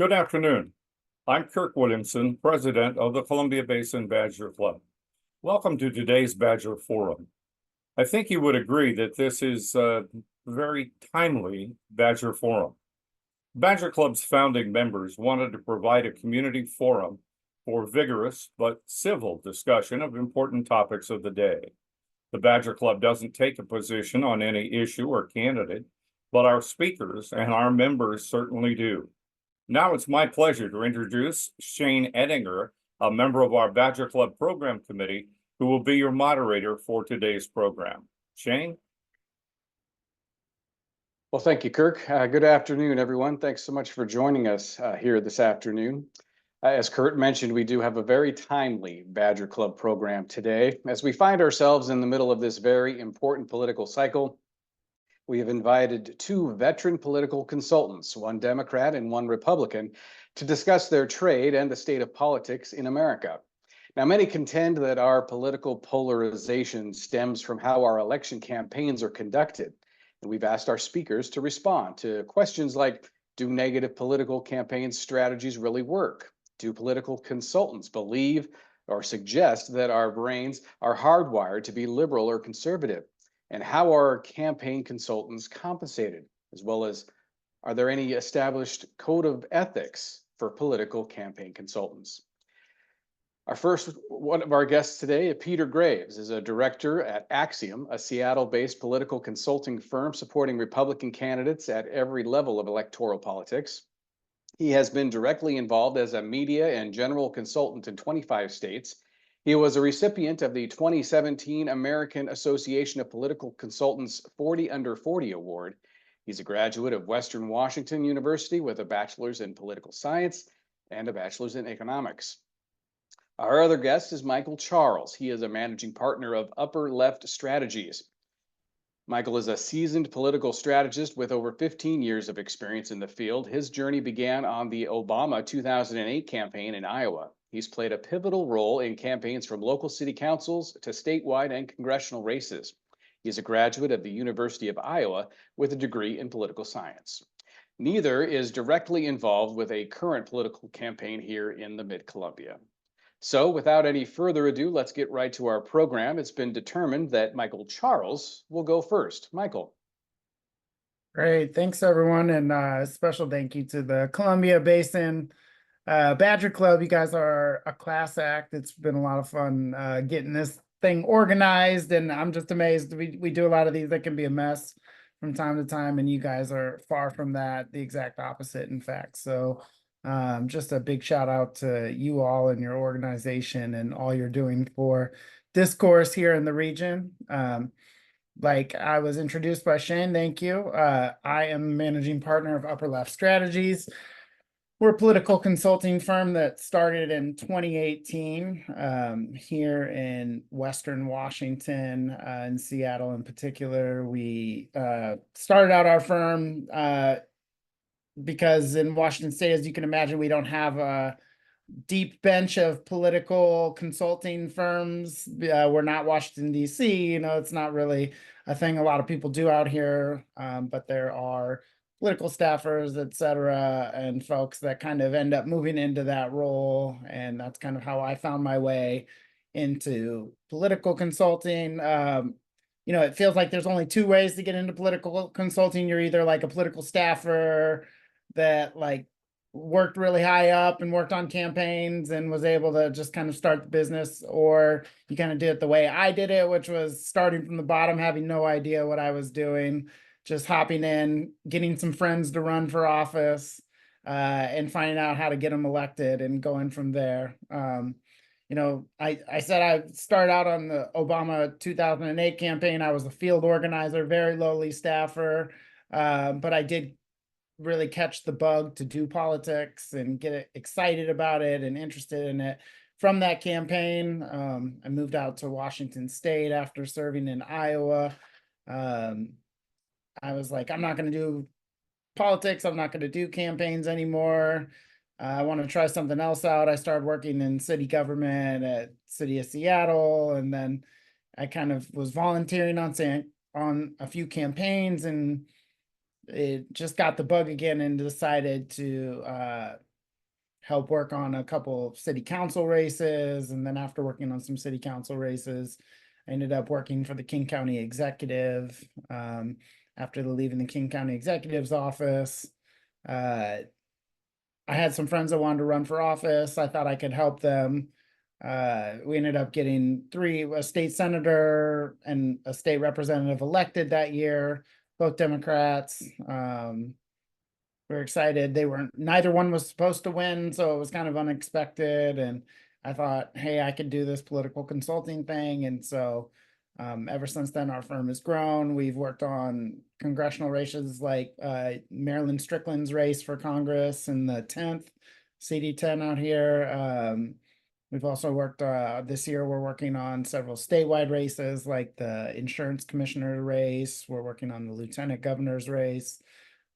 Good afternoon. I'm Kirk Williamson, president of the Columbia Basin Badger Club. Welcome to today's Badger Forum. I think you would agree that this is a very timely Badger Forum. Badger Club's founding members wanted to provide a community forum for vigorous but civil discussion of important topics of the day. The Badger Club doesn't take a position on any issue or candidate, but our speakers and our members certainly do. Now it's my pleasure to introduce Shane Ettinger, a member of our Badger Club Program Committee, who will be your moderator for today's program. Shane? Well, thank you, Kirk. Good afternoon, everyone. Thanks so much for joining us here this afternoon. As Kurt mentioned, we do have a very timely Badger Club program today. As we find ourselves in the middle of this very important political cycle, we have invited two veteran political consultants, one Democrat and one Republican, to discuss their trade and the state of politics in America. Now, many contend that our political polarization stems from how our election campaigns are conducted. And we've asked our speakers to respond to questions like, do negative political campaign strategies really work? Do political consultants believe or suggest that our brains are hardwired to be liberal or conservative? And how are campaign consultants compensated? As well as, are there any established code of ethics for political campaign consultants? One of our guests today, Peter Graves, is a director at Axiom, a Seattle-based political consulting firm supporting Republican candidates at every level of electoral politics. He has been directly involved as a media and general consultant in 25 states. He was a recipient of the 2017 American Association of Political Consultants 40 Under 40 Award. He's a graduate of Western Washington University with a bachelor's in political science and a bachelor's in economics. Our other guest is Michael Charles. He is a managing partner of Upper Left Strategies. Michael is a seasoned political strategist with over 15 years of experience in the field. His journey began on the Obama 2008 campaign in Iowa. He's played a pivotal role in campaigns from local city councils to statewide and congressional races. He's a graduate of the University of Iowa with a degree in political science. Neither is directly involved with a current political campaign here in the Mid-Columbia. So without any further ado, let's get right to our program. It's been determined that Michael Charles will go first. Michael. Great. Thanks, everyone. And a special thank you to the Columbia Basin Badger Club. You guys are a class act. It's been a lot of fun getting this thing organized. And I'm just amazed. We do a lot of these that can be a mess from time to time. And you guys are far from that, the exact opposite, in fact. So just a big shout out to you all and your organization and all you're doing for Discourse here in the region. Like I was introduced by Shane, thank you. I am managing partner of Upper Left Strategies. We're a political consulting firm that started in 2018 here in Western Washington, in Seattle in particular. We started out our firm because in Washington State, as you can imagine, we don't have a deep bench of political consulting firms. We're not Washington, D.C. It's not really a thing a lot of people do out here, but there are political staffers, et cetera, and folks that kind of end up moving into that role. And that's kind of how I found my way into political consulting. It feels like there's only two ways to get into political consulting. You're either like a political staffer that like worked really high up and worked on campaigns and was able to just kind of start the business, or you kind of did it the way I did it, which was starting from the bottom, having no idea what I was doing, just hopping in, getting some friends to run for office, and finding out how to get them elected and going from there. I said I started out on the Obama 2008 campaign. I was a field organizer, very lowly staffer, but I did really catch the bug to do politics and get excited about it and interested in it. From that campaign, I moved out to Washington State after serving in Iowa. I was like, I'm not going to do politics. I'm not going to do campaigns anymore. I want to try something else out. I started working in city government at City of Seattle, and then I kind of was volunteering on a few campaigns, and it just got the bug again and decided to help work on a couple of city council races. And then after working on some city council races, I ended up working for the King County Executive. After leaving the King County Executive's office, I had some friends that wanted to run for office. I thought I could help them. We ended up getting a state senator and a state representative elected that year, both Democrats. We're excited. Neither one was supposed to win, so it was kind of unexpected. And I thought, hey, I could do this political consulting thing. And so ever since then, our firm has grown. We've worked on congressional races like Marilyn Strickland's race for Congress in the 10th, CD10 out here. We've also worked this year, we're working on several statewide races like the insurance commissioner race. We're working on the lieutenant governor's race.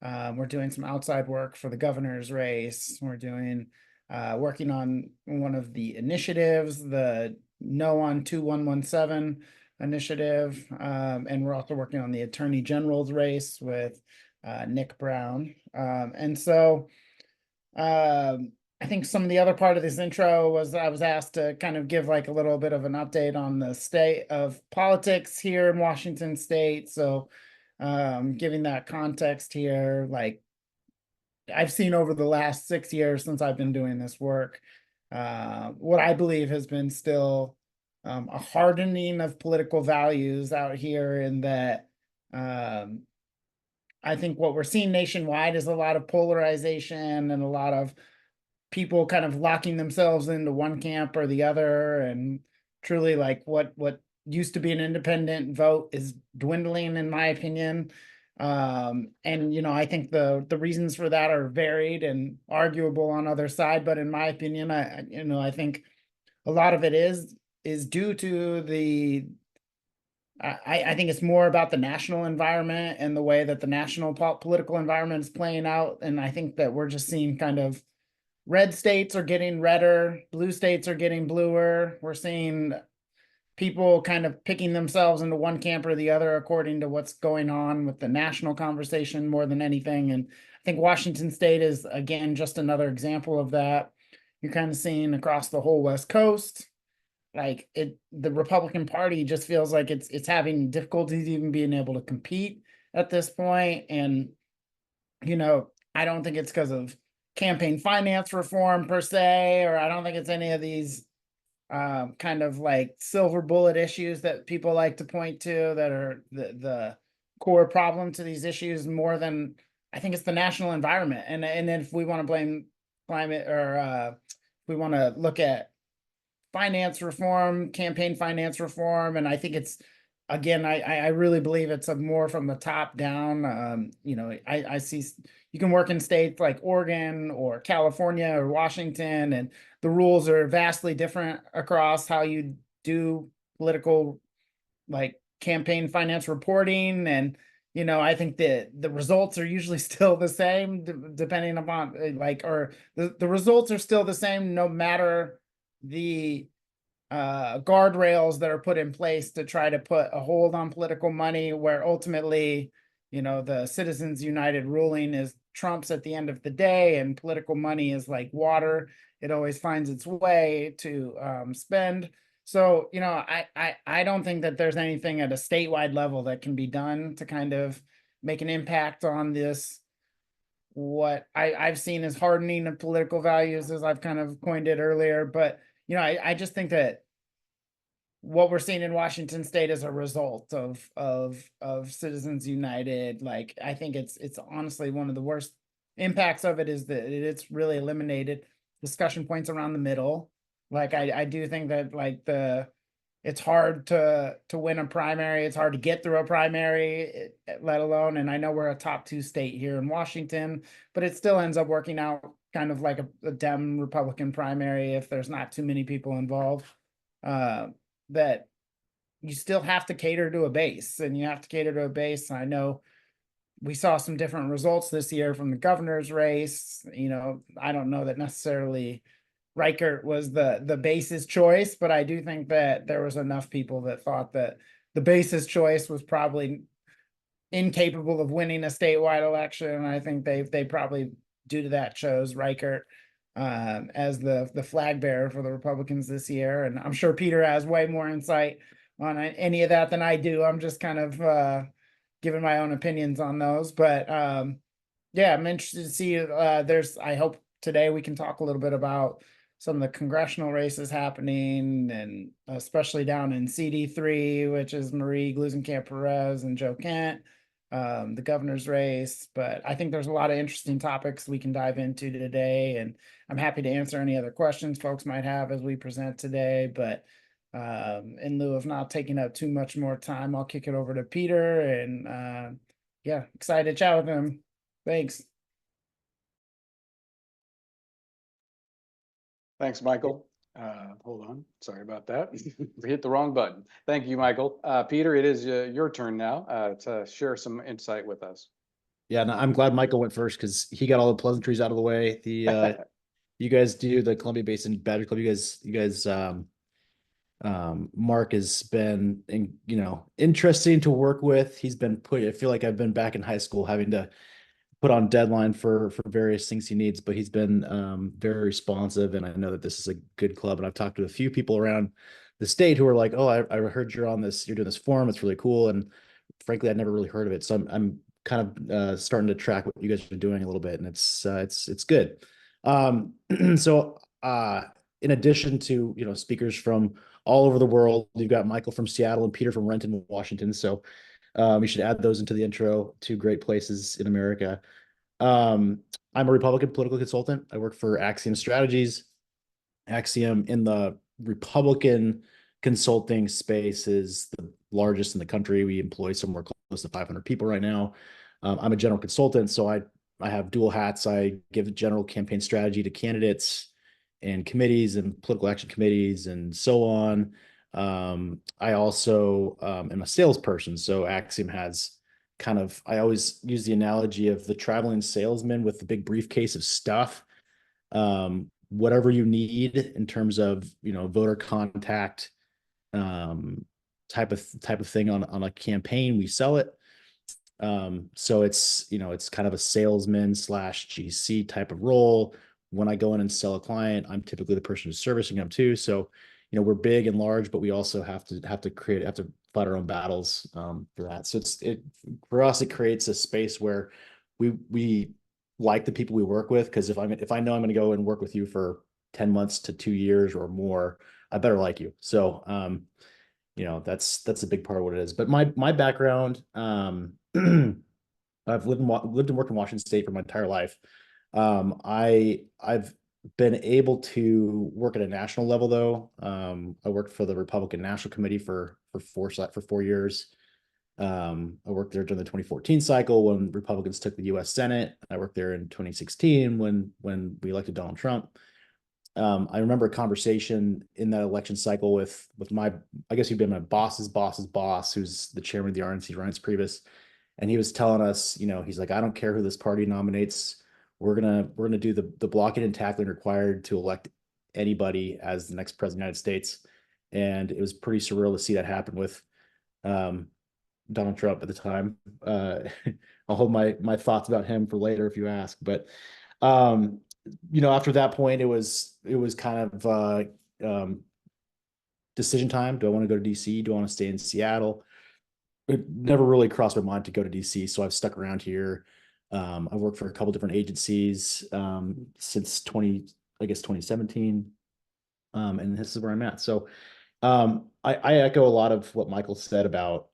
We're doing some outside work for the governor's race. We're doing working on one of the initiatives, the No on 2117 initiative. And we're also working on the attorney general's race with Nick Brown. And so I think some of the other part of this intro was I was asked to kind of give like a little bit of an update on the state of politics here in Washington State. So giving that context here, like I've seen over the last 6 years since I've been doing this work, what I believe has been still a hardening of political values out here, in that I think what we're seeing nationwide is a lot of polarization and a lot of people kind of locking themselves into one camp or the other, and truly like what used to be an independent vote is dwindling, in my opinion. And you know, I think the reasons for that are varied and arguable on other side, but in my opinion, I think a lot of it is due to I think it's more about the national environment and the way that the national political environment is playing out. And I think that we're just seeing kind of red states are getting redder, blue states are getting bluer. We're seeing people kind of picking themselves into one camp or the other according to what's going on with the national conversation more than anything. And I think Washington State is, again, just another example of that. You're kind of seeing across the whole West Coast, like the Republican Party just feels like it's having difficulties even being able to compete at this point. And, you know, I don't think it's because of campaign finance reform per se, or I don't think it's any of these kind of like silver bullet issues that people like to point to that are the core problem to these issues, more than I think it's the national environment. And if we want to blame climate, or we want to look at finance reform, campaign finance reform, and I think it's, again, I really believe it's more from the top down. You know, I see you can work in states like Oregon or California or Washington, and the rules are vastly different across how you do political, like campaign finance reporting. And, you know, I think that the results are usually still the same, depending upon like, or the results are still the same no matter the guardrails that are put in place to try to put a hold on political money, where ultimately, you know, the Citizens United ruling is trumps at the end of the day, and political money is like water. It always finds its way to spend. So, you know, I don't think that there's anything at a statewide level that can be done to kind of make an impact on this. What I've seen is hardening of political values, as I've kind of coined it earlier. But, you know, I just think that what we're seeing in Washington State is a result of Citizens United. Like, I think it's honestly one of the worst impacts of it is that it's really eliminated discussion points around the middle. Like, I do think that like it's hard to win a primary. It's hard to get through a primary, let alone, and I know we're a top 2 state here in Washington, but it still ends up working out kind of like a Dem Republican primary if there's not too many people involved. That you still have to cater to a base, and you have to cater to a base. I know we saw some different results this year from the governor's race. You know, I don't know that necessarily Reichert was the base's choice, but I do think that there was enough people that thought that the base's choice was probably incapable of winning a statewide election. And I think they probably, due to that, chose Reichert. as the flag bearer for the Republicans this year. And I'm sure Peter has way more insight on any of that than I do. I'm just kind of giving my own opinions on those. But yeah, I'm interested to see. I hope today we can talk a little bit about some of the congressional races happening, and especially down in CD3, which is Marie Gluesenkamp-Perez and Joe Kent, the governor's race. But I think there's a lot of interesting topics we can dive into today, and I'm happy to answer any other questions folks might have as we present today. But in lieu of not taking up too much more time, I'll kick it over to Peter, and yeah, excited to chat with him. Thanks. Thanks, Michael. Hold on. Sorry about that. We hit the wrong button. Thank you, Michael. Peter, it is your turn now to share some insight with us. Yeah, no, I'm glad Michael went first because he got all the pleasantries out of the way. The you guys do the Columbia Basin Badger Club. You guys Mark has been interesting to work with. He's been I feel like I've been back in high school having to put on deadline for various things he needs, but he's been very responsive, and I know that this is a good club. And I've talked to a few people around the state who are like, "Oh, I heard you're doing this forum. It's really cool." And frankly, I'd never really heard of it, so I'm kind of starting to track what you guys have been doing a little bit, and it's good. So in addition to speakers from all over the world, you've got Michael from Seattle and Peter from Renton, Washington. So we should add those into the intro. Two great places in America. I'm a Republican political consultant. I work for Axiom Strategies. Axiom in the Republican consulting space is the largest in the country. We employ somewhere close to 500 people right now. I'm a general consultant, so I have dual hats. I give general campaign strategy to candidates and committees and political action committees and so on. I also am a salesperson. So Axiom has I always use the analogy of the traveling salesman with the big briefcase of stuff. Whatever you need in terms of, voter contact, type of thing on a campaign, we sell it. So it's kind of a salesman / GC type of role. When I go in and sell a client, I'm typically the person who's servicing them too. So, we're big and large, but we also have to fight our own battles for that. So for us, it creates a space where we like the people we work with, because if I know I'm going to go and work with you for 10 months to 2 years or more, I better like you. So that's a big part of what it is. But my background, I've lived and worked in Washington State for my entire life. I've been able to work at a national level though. I worked for the Republican National Committee for 4 years. I worked there during the 2014 cycle when Republicans took the U.S. Senate. I worked there in 2016 when we elected Donald Trump. I remember a conversation in that election cycle with I guess he'd been my boss's boss, who's the chairman of the RNC, Reince Priebus. And he was telling us, he's like, I don't care who this party nominates. We're gonna do the blocking and tackling required to elect anybody as the next president of the United States. And it was pretty surreal to see that happen with Donald Trump at the time. I'll hold my thoughts about him for later if you ask. But after that point, it was kind of decision time. Do I want to go to DC? Do I want to stay in Seattle? It never really crossed my mind to go to DC, so I've stuck around here. I've worked for a couple different agencies since 2017, and this is where I'm at. So I echo a lot of what Michael said about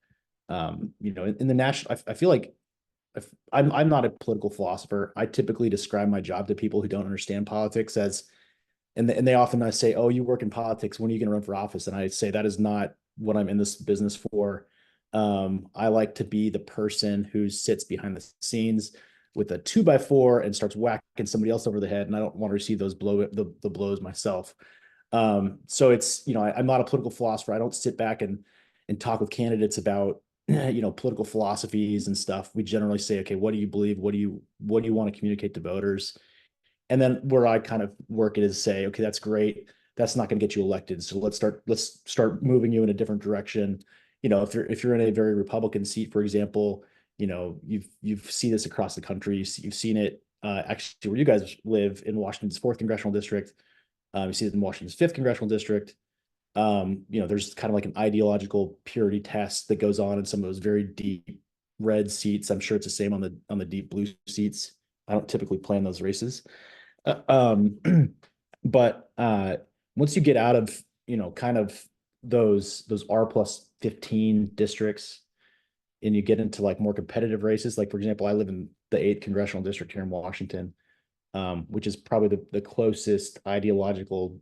in the national. I feel like I'm not a political philosopher. I typically describe my job to people who don't understand politics as, and they often say, "Oh, you work in politics. When are you going to run for office?" And I say that is not what I'm in this business for. I like to be the person who sits behind the scenes with a 2x4 and starts whacking somebody else over the head, and I don't want to receive those the blows myself. So it's I'm not a political philosopher. I don't sit back and talk with candidates about political philosophies and stuff. We generally say, okay, what do you believe? What do you want to communicate to voters? And then where I kind of work it is say, okay, that's great. That's not going to get you elected. So let's start moving you in a different direction. If you're in a very Republican seat, for example, you've seen this across the country. You've seen it actually where you guys live in Washington's 4th congressional district. You see it in Washington's 5th congressional district. There's kind of like an ideological purity test that goes on in some of those very deep red seats. I'm sure it's the same on the deep blue seats. I don't typically play in those races. But once you get out of, kind of those R+15 districts and you get into like more competitive races, like for example, I live in the 8th congressional district here in Washington, which is probably the closest ideological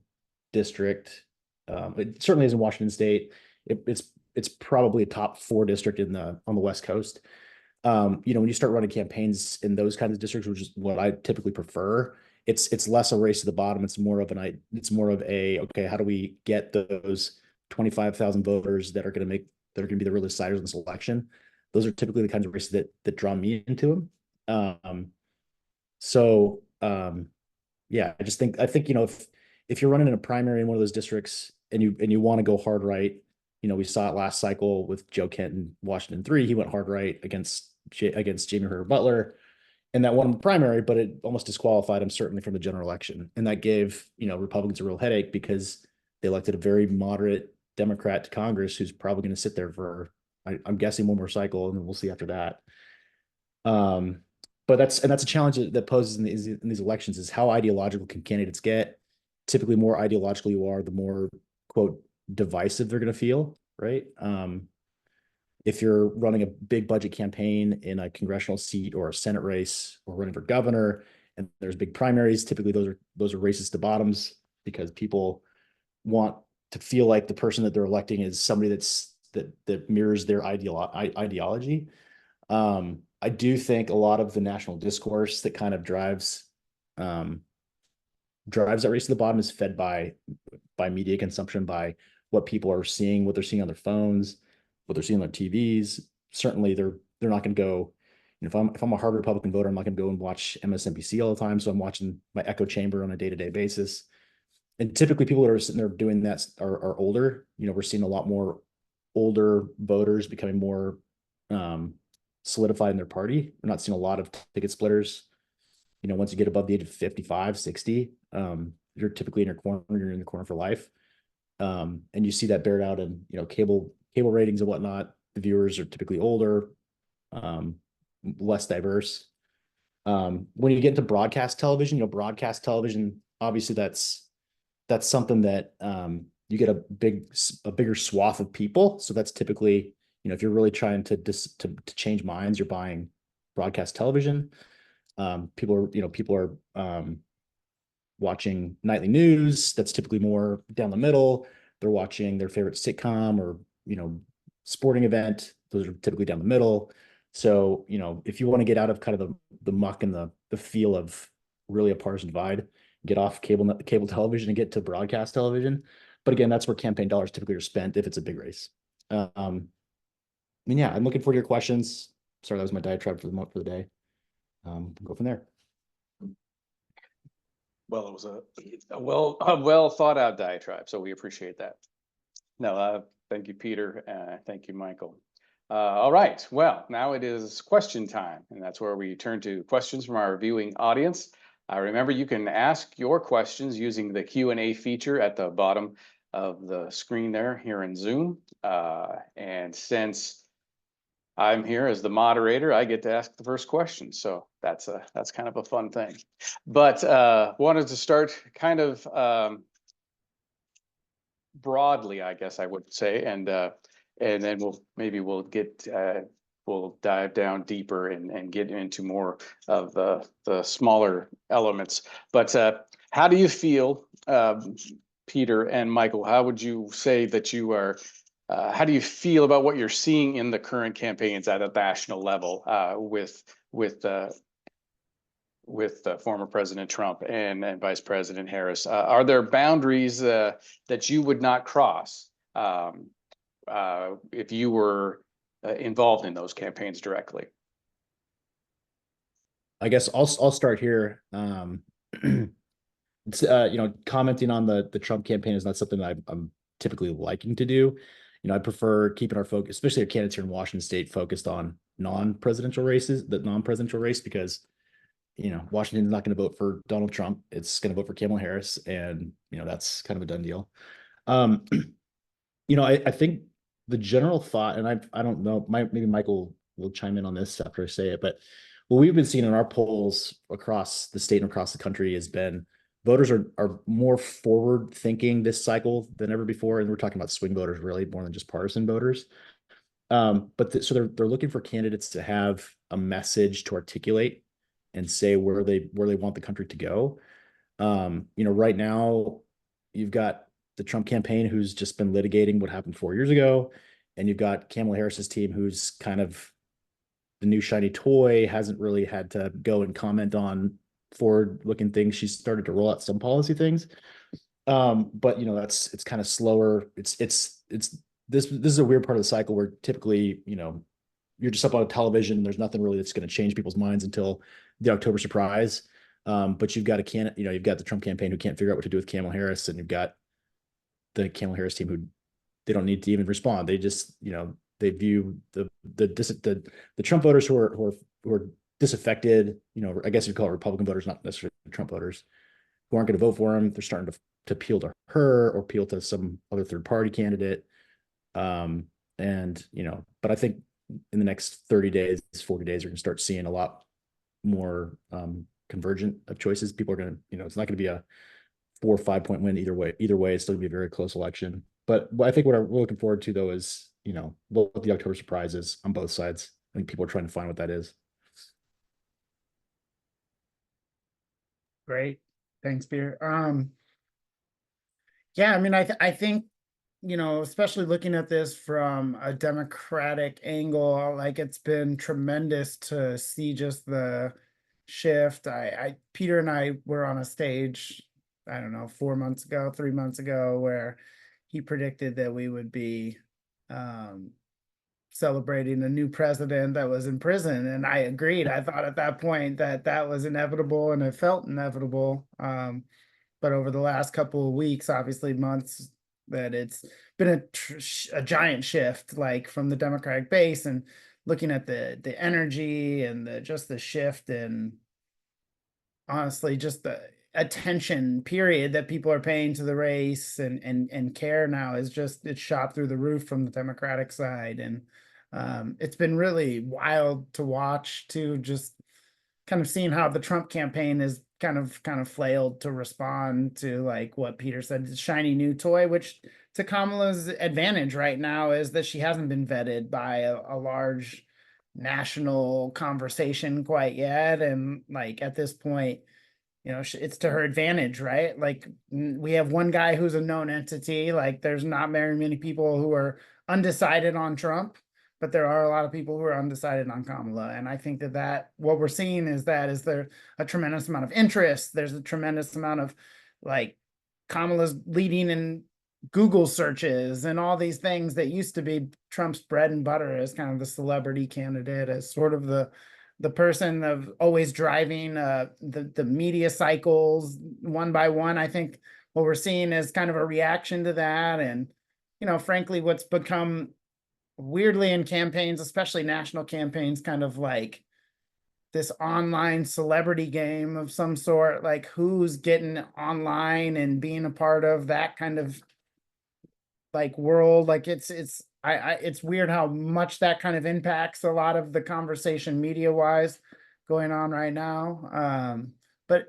district. It certainly is in Washington State. It's probably a top 4 district on the West Coast. When you start running campaigns in those kinds of districts, which is what I typically prefer, it's less a race to the bottom. It's more of a okay, how do we get those 25,000 voters that are going to be the real deciders in this election? Those are typically the kinds of races that draw me into them. Yeah, I think if you're running in a primary in one of those districts and you want to go hard right, we saw it last cycle with Joe Kent in Washington 3. He went hard right against Jamie Herter Butler, and that won the primary, but it almost disqualified him certainly from the general election. And that gave, Republicans a real headache because they elected a very moderate Democrat to Congress who's probably going to sit there for, I'm guessing, one more cycle, and then we'll see after that. But that's a challenge that poses in these elections is how ideological can candidates get? Typically, more ideological you are, the more, quote, divisive they're going to feel, right? If you're running a big budget campaign in a congressional seat or a Senate race or running for governor, and there's big primaries, typically those are races to bottoms because people want to feel like the person that they're electing is somebody that mirrors their ideology. I do think a lot of the national discourse that kind of drives that race to the bottom is fed by media consumption, by what people are seeing, what they're seeing on their phones, what they're seeing on their TVs. Certainly, they're not going to go. If I'm a hard Republican voter, I'm not going to go and watch MSNBC all the time. So I'm watching my echo chamber on a day-to-day basis. And typically, people that are sitting there doing that are older. We're seeing a lot more older voters becoming more solidified in their party. We're not seeing a lot of ticket splitters. Once you get above the age of 55, 60, you're typically in your corner. You're in the corner for life. And you see that bared out in cable ratings and whatnot. The viewers are typically older, less diverse. When you get into broadcast television, obviously that's something that you get a bigger swath of people. So that's typically, if you're really trying to change minds, you're buying broadcast television. People are watching nightly news. That's typically more down the middle. They're watching their favorite sitcom or sporting event. Those are typically down the middle. So if you want to get out of kind of the muck and the feel of really a partisan divide, get off cable television and get to broadcast television. But again, that's where campaign dollars typically are spent if it's a big race. I'm looking forward to your questions. Sorry, that was my diatribe for the day. Go from there. Well, it was a well thought out diatribe, so we appreciate that. No, thank you, Peter. Thank you, Michael. All right. Well, now it is question time, and that's where we turn to questions from our viewing audience. Remember, you can ask your questions using the Q&A feature at the bottom of the screen there here in Zoom. And since I'm here as the moderator, I get to ask the first question. So that's kind of a fun thing. But wanted to start kind of broadly, I guess I would say, and then we'll dive down deeper and get into more of the smaller elements. But how do you feel, Peter and Michael? How would you say that you are? How do you feel about what you're seeing in the current campaigns at a national level with former President Trump and Vice President Harris? Are there boundaries that you would not cross if you were involved in those campaigns directly? I guess I'll start here. It's, commenting on the Trump campaign is not something that I'm typically liking to do. I prefer keeping our focus, especially our candidates here in Washington State, focused on non-presidential races, the non-presidential race, because Washington's not going to vote for Donald Trump. It's going to vote for Kamala Harris, and that's kind of a done deal. Um, I think the general thought, and I don't know, maybe Michael will chime in on this after I say it, but what we've been seeing in our polls across the state and across the country has been voters are more forward thinking this cycle than ever before, and we're talking about swing voters really more than just partisan voters. So they're looking for candidates to have a message to articulate and say where they want the country to go. Right now you've got the Trump campaign who's just been litigating what happened 4 years ago, and you've got Kamala Harris's team who's kind of the new shiny toy, hasn't really had to go and comment on forward-looking things. She's started to roll out some policy things, but it's kind of slower. This is a weird part of the cycle where typically you're just up on a television and there's nothing really that's going to change people's minds until the October surprise. But you've got you've got the Trump campaign who can't figure out what to do with Kamala Harris, and you've got the Kamala Harris team who they don't need to even respond. They just they view the Trump voters who are disaffected. I guess you'd call it Republican voters, not necessarily Trump voters, who aren't going to vote for him. They're starting to appeal to her or appeal to some other third party candidate. But I think in the next 30 days, 40 days, we're going to start seeing a lot more convergent of choices. People are going to, it's not going to be a 4 or 5 point win either way. Either way, it's still going to be a very close election. But I think what we're looking forward to, though, is, what the October surprise is on both sides. I think people are trying to find what that is. Great. Thanks, Peter. Yeah, I mean, I think, especially looking at this from a Democratic angle, like it's been tremendous to see just the shift. Peter and I were on a stage, I don't know, 4 months ago, 3 months ago, where he predicted that we would be celebrating a new president that was in prison. And I agreed. I thought at that point that was inevitable, and it felt inevitable. But over the last couple of weeks, obviously months, that it's been a giant shift, like from the Democratic base, and looking at the energy and just the shift, and honestly just the attention period that people are paying to the race and care now is just, it's shot through the roof from the Democratic side. And it's been really wild to watch too, just kind of seeing how the Trump campaign is kind of flailed to respond to, like what Peter said, the shiny new toy, which to Kamala's advantage right now is that she hasn't been vetted by a large national conversation quite yet. And like at this point, it's to her advantage, right? Like we have one guy who's a known entity. Like there's not very many people who are undecided on Trump, but there are a lot of people who are undecided on Kamala. And I think that what we're seeing is there a tremendous amount of interest. There's a tremendous amount of like Kamala's leading in Google searches and all these things that used to be Trump's bread and butter as kind of the celebrity candidate, as sort of the person of always driving the media cycles one by one. I think what we're seeing is kind of a reaction to that. And, frankly, what's become weirdly in campaigns, especially national campaigns, kind of like this online celebrity game of some sort, like who's getting online and being a part of that kind of like world. Like it's weird how much that kind of impacts a lot of the conversation media wise going on right now. But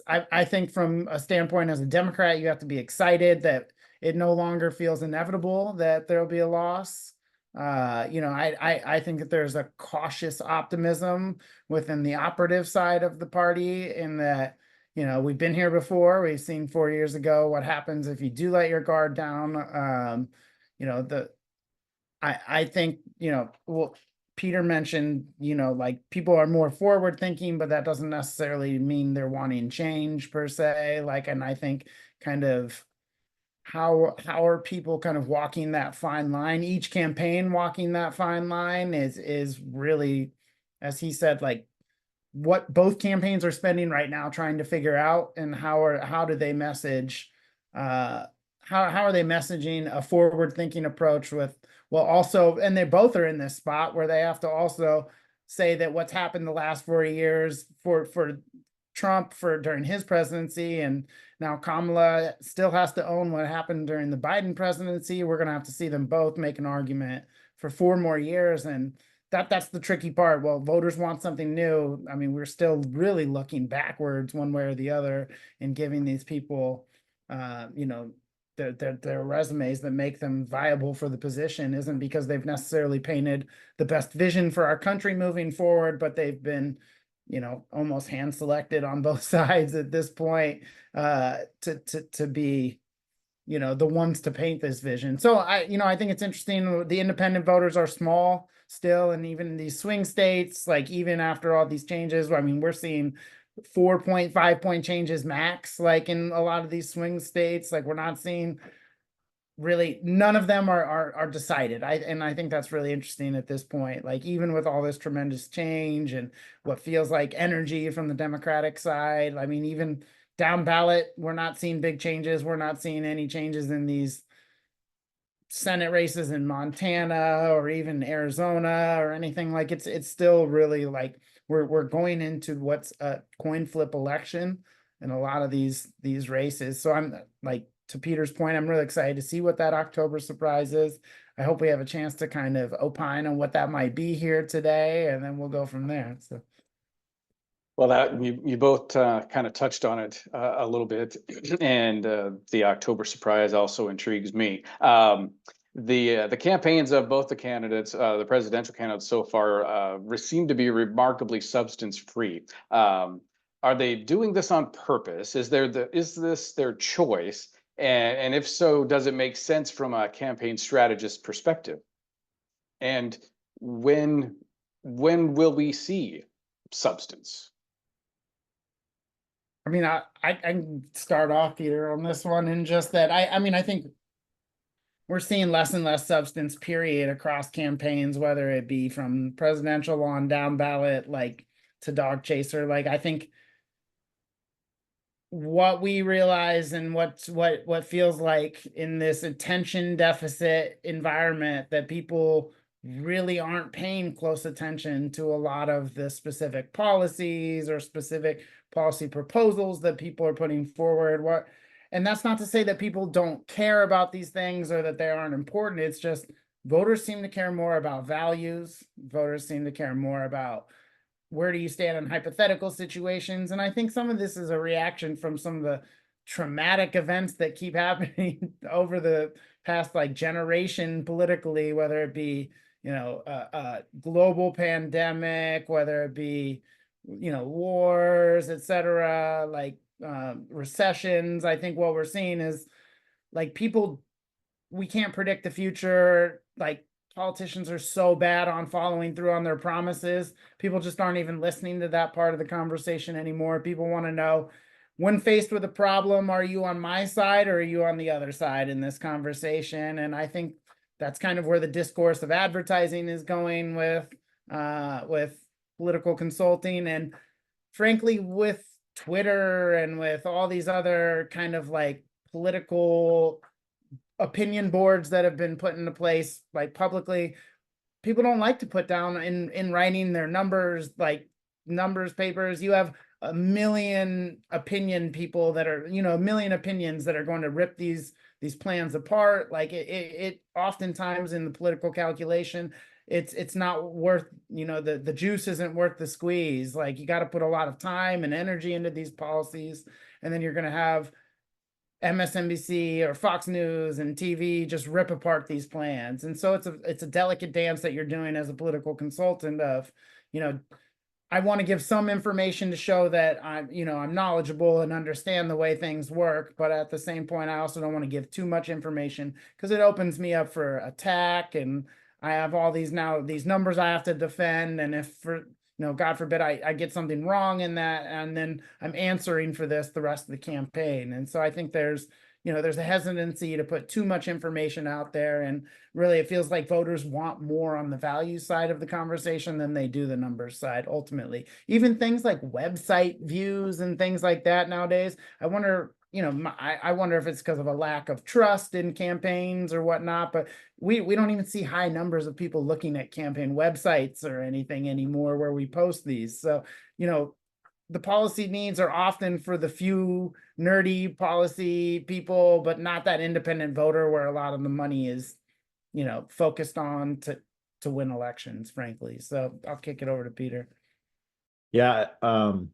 I think from a standpoint as a Democrat, you have to be excited that it no longer feels inevitable that there'll be a loss. I think that there's a cautious optimism within the operative side of the party, in that we've been here before. We've seen 4 years ago what happens if you do let your guard down. I think, well, Peter mentioned, like people are more forward thinking, but that doesn't necessarily mean they're wanting change per se. Like, and I think kind of how are people kind of walking that fine line? Each campaign walking that fine line is really, as he said, like what both campaigns are spending right now trying to figure out, and how do they message, how are they messaging a forward thinking approach with, well, also, and they both are in this spot where they have to also say that what's happened the last 4 years for Trump during his presidency, and now Kamala still has to own what happened during the Biden presidency. We're going to have to see them both make an argument for 4 more years, and that's the tricky part. Well, voters want something new. I mean, we're still really looking backwards one way or the other and giving these people, their resumes that make them viable for the position isn't because they've necessarily painted the best vision for our country moving forward, but they've been, almost hand selected on both sides at this point, to be, the ones to paint this vision. So I think it's interesting. The independent voters are small still, and even in these swing states, like even after all these changes, I mean, we're seeing 4.5 point changes max, like in a lot of these swing states. Like we're not seeing really, none of them are decided. I think that's really interesting at this point. Like even with all this tremendous change and what feels like energy from the Democratic side, I mean, even down ballot, we're not seeing big changes. We're not seeing any changes in these Senate races in Montana or even Arizona or anything. Like it's still really like we're going into what's a coin flip election in a lot of these races. So I'm like, to Peter's point, I'm really excited to see what that October surprise is. I hope we have a chance to kind of opine on what that might be here today, and then we'll go from there. So. Well, that you both kind of touched on it a little bit, and the October surprise also intrigues me. The campaigns of both the candidates, the presidential candidates so far, seem to be remarkably substance free. Are they doing this on purpose? Is this their choice? And if so, does it make sense from a campaign strategist perspective? And when will we see substance? I mean, I can start off, Peter, on this one, and just that I mean, I think we're seeing less and less substance, period, across campaigns, whether it be from presidential on down ballot, like to dog chaser. Like I think what we realize and what feels like in this attention deficit environment, that people really aren't paying close attention to a lot of the specific policies or specific policy proposals that people are putting forward. And that's not to say that people don't care about these things or that they aren't important. It's just voters seem to care more about values. Voters seem to care more about where do you stand in hypothetical situations. And I think some of this is a reaction from some of the traumatic events that keep happening over the past like generation politically, whether it be, a global pandemic, whether it be, wars, etc., like recessions. I think what we're seeing is like we can't predict the future. Like politicians are so bad on following through on their promises. People just aren't even listening to that part of the conversation anymore. People want to know, when faced with a problem, are you on my side or are you on the other side in this conversation? And I think that's kind of where the discourse of advertising is going with political consulting, and frankly with Twitter and with all these other kind of like political opinion boards that have been put into place like publicly. People don't like to put down in writing their numbers, like numbers papers. You have a million opinion people that are, a million opinions that are going to rip these plans apart. Like it oftentimes in the political calculation, it's not worth, the juice isn't worth the squeeze. Like you got to put a lot of time and energy into these policies, and then you're going to have MSNBC or Fox News and TV just rip apart these plans. And so it's a delicate dance that you're doing as a political consultant of, I want to give some information to show that I'm knowledgeable and understand the way things work. But at the same point, I also don't want to give too much information because it opens me up for attack. And I have all these numbers I have to defend. And if God forbid I get something wrong in that, and then I'm answering for this the rest of the campaign. And so I think there's a hesitancy to put too much information out there. And really, it feels like voters want more on the value side of the conversation than they do the numbers side, ultimately. Even things like website views and things like that nowadays, I wonder I wonder if it's because of a lack of trust in campaigns or whatnot, but we don't even see high numbers of people looking at campaign websites or anything anymore where we post these. So, the policy needs are often for the few nerdy policy people, but not that independent voter where a lot of the money is, focused on to win elections, frankly. So I'll kick it over to Peter. Yeah. When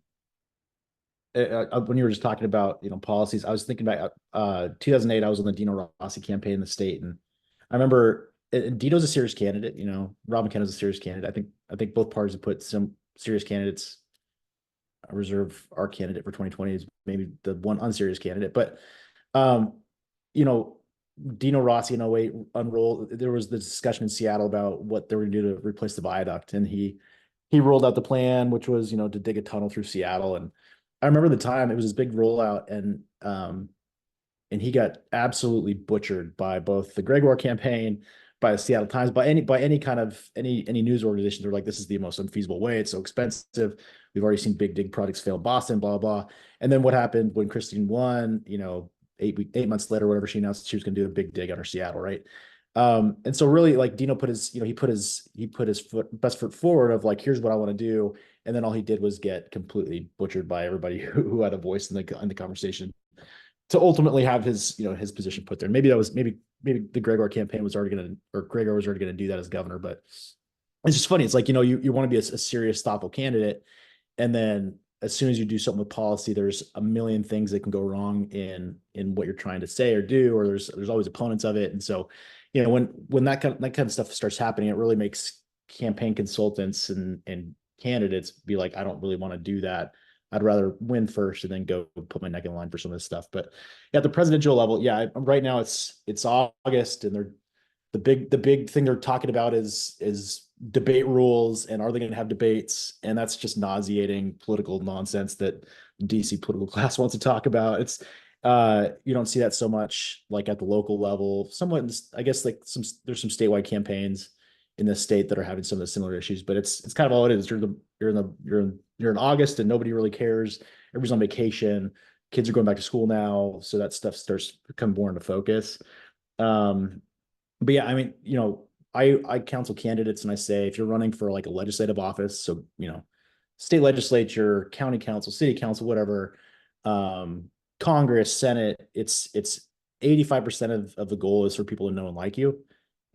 you were just talking about, policies, I was thinking about 2008, I was on the Dino Rossi campaign in the state. And I remember Dino's a serious candidate, Rob McKenna's a serious candidate. I think both parties have put some serious candidates. I reserve our candidate for 2020 is maybe the one unserious candidate, but Dino Rossi in 08 unrolled. There was the discussion in Seattle about what they were going to do to replace the viaduct, and he rolled out the plan, which was to dig a tunnel through Seattle. And I remember the time it was this big rollout, and he got absolutely butchered by both the Gregoire campaign, by the Seattle Times, by any kind of any news organization. They're like, this is the most unfeasible way. It's so expensive. We've already seen big dig projects fail in Boston, blah, blah. And then what happened when Christine won, 8 months later, whatever, she announced she was going to do a big dig on her Seattle, right? And so really, like, Dino put his, he put his best foot forward of like, here's what I want to do. And then all he did was get completely butchered by everybody who had a voice in the conversation to ultimately have his, his position put there. Maybe the Gregoire campaign was already going to, or Gregoire was already going to do that as governor, but it's just funny. It's like, you want to be a serious, thoughtful candidate. And then as soon as you do something with policy, there's a million things that can go wrong in what you're trying to say or do, or there's always opponents of it. And so, when that kind of stuff starts happening, it really makes campaign consultants and candidates be like, I don't really want to do that. I'd rather win first and then go put my neck in line for some of this stuff. But at the presidential level, right now it's August, and the big thing they're talking about is debate rules, and are they going to have debates? And that's just nauseating political nonsense that DC political class wants to talk about. It's you don't see that so much like at the local level. Somewhat, I guess, like there's some statewide campaigns in the state that are having some of the similar issues, but it's kind of all it is. You're in August and nobody really cares. Everybody's on vacation. Kids are going back to school now, so that stuff starts to come more into focus. But yeah, I mean, I counsel candidates and I say, if you're running for like a legislative office, so state legislature, county council, city council, whatever, Congress, Senate, it's 85% of the goal is for people to know and like you,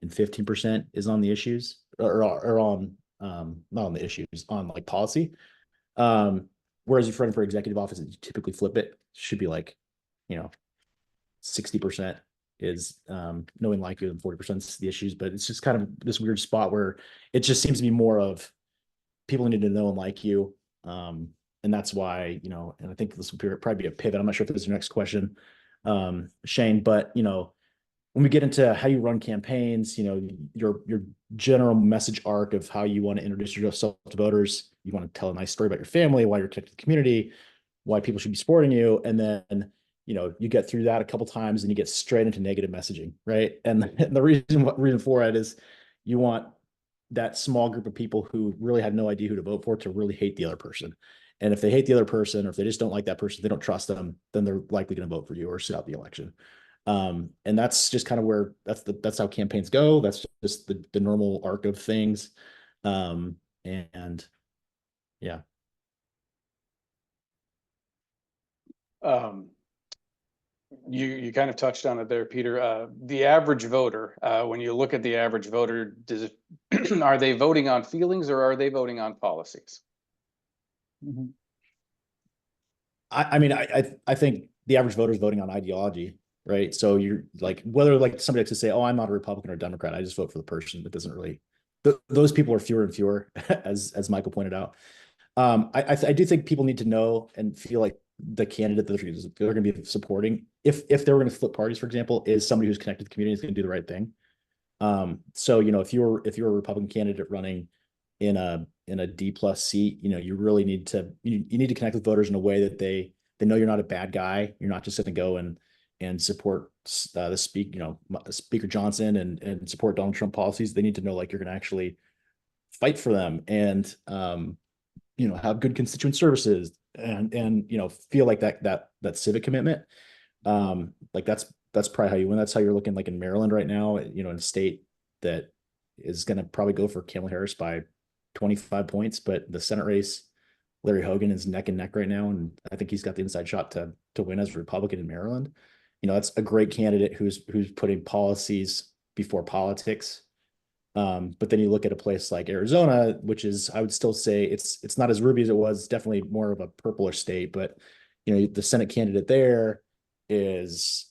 and 15% is on the issues or on not on the issues, on like policy. Whereas if you're running for executive office, you typically flip it. Should be like 60% is knowing like you, and 40% is the issues. But it's just kind of this weird spot where it just seems to be more of people need to know and like you. And that's why, and I think this will probably be a pivot. I'm not sure if this is your next question, Shane, but when we get into how you run campaigns, your general message arc of how you want to introduce yourself to voters, you want to tell a nice story about your family, why you're connected to the community, why people should be supporting you, and then you get through that a couple times and you get straight into negative messaging, right? And the reason for it is you want that small group of people who really have no idea who to vote for to really hate the other person. And if they hate the other person, or if they just don't like that person, they don't trust them, then they're likely going to vote for you or sit out the election. And that's just kind of where that's how campaigns go. That's just the normal arc of things. And yeah. You kind of touched on it there, Peter. The average voter, when you look at the average voter, are they voting on feelings or are they voting on policies? Mm-hmm. I mean, I think the average voter is voting on ideology, right? So you're like, whether like somebody likes to say, oh, I'm not a Republican or a Democrat, I just vote for the person. That doesn't really, those people are fewer and fewer, as Michael pointed out. I do think people need to know and feel like the candidate that they're going to be supporting, if they were going to flip parties, for example, is somebody who's connected to the community, is going to do the right thing. So if you're a Republican candidate running in a D+ seat, you really need to you need to connect with voters in a way that they know you're not a bad guy. You're not just going to go and support Speaker Johnson and support Donald Trump policies. They need to know like you're going to actually fight for them and have good constituent services and feel like that civic commitment. Like that's probably how you win. That's how you're looking like in Maryland right now, in a state that is going to probably go for Kamala Harris by 25 points. But the Senate race, Larry Hogan is neck and neck right now. And I think he's got the inside shot to win as a Republican in Maryland. That's a great candidate who's putting policies before politics. But then you look at a place like Arizona, which is, I would still say it's not as ruby as it was. It's definitely more of a purplish state, but the Senate candidate there is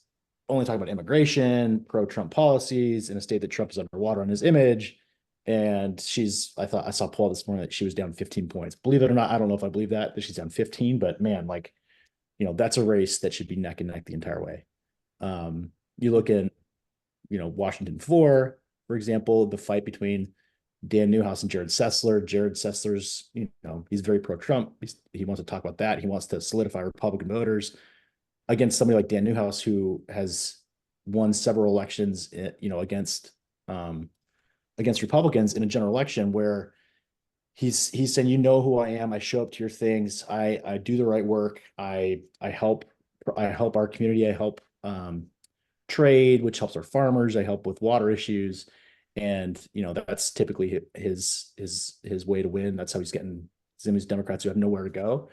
only talking about immigration, pro-Trump policies in a state that Trump is underwater on his image. And I thought I saw a poll this morning that she was down 15 points. Believe it or not, I don't know if I believe that she's down 15, but man, like, that's a race that should be neck and neck the entire way. You look in, Washington 4, for example, the fight between Dan Newhouse and Jared Sessler. Jared Sessler's, he's very pro-Trump. He wants to talk about that. He wants to solidify Republican voters against somebody like Dan Newhouse, who has won several elections, against Republicans in a general election, where he's saying, who I am. I show up to your things. I do the right work. I help our community. I help trade, which helps our farmers. I help with water issues. And, that's typically his way to win. That's how he's getting some of these Democrats who have nowhere to go.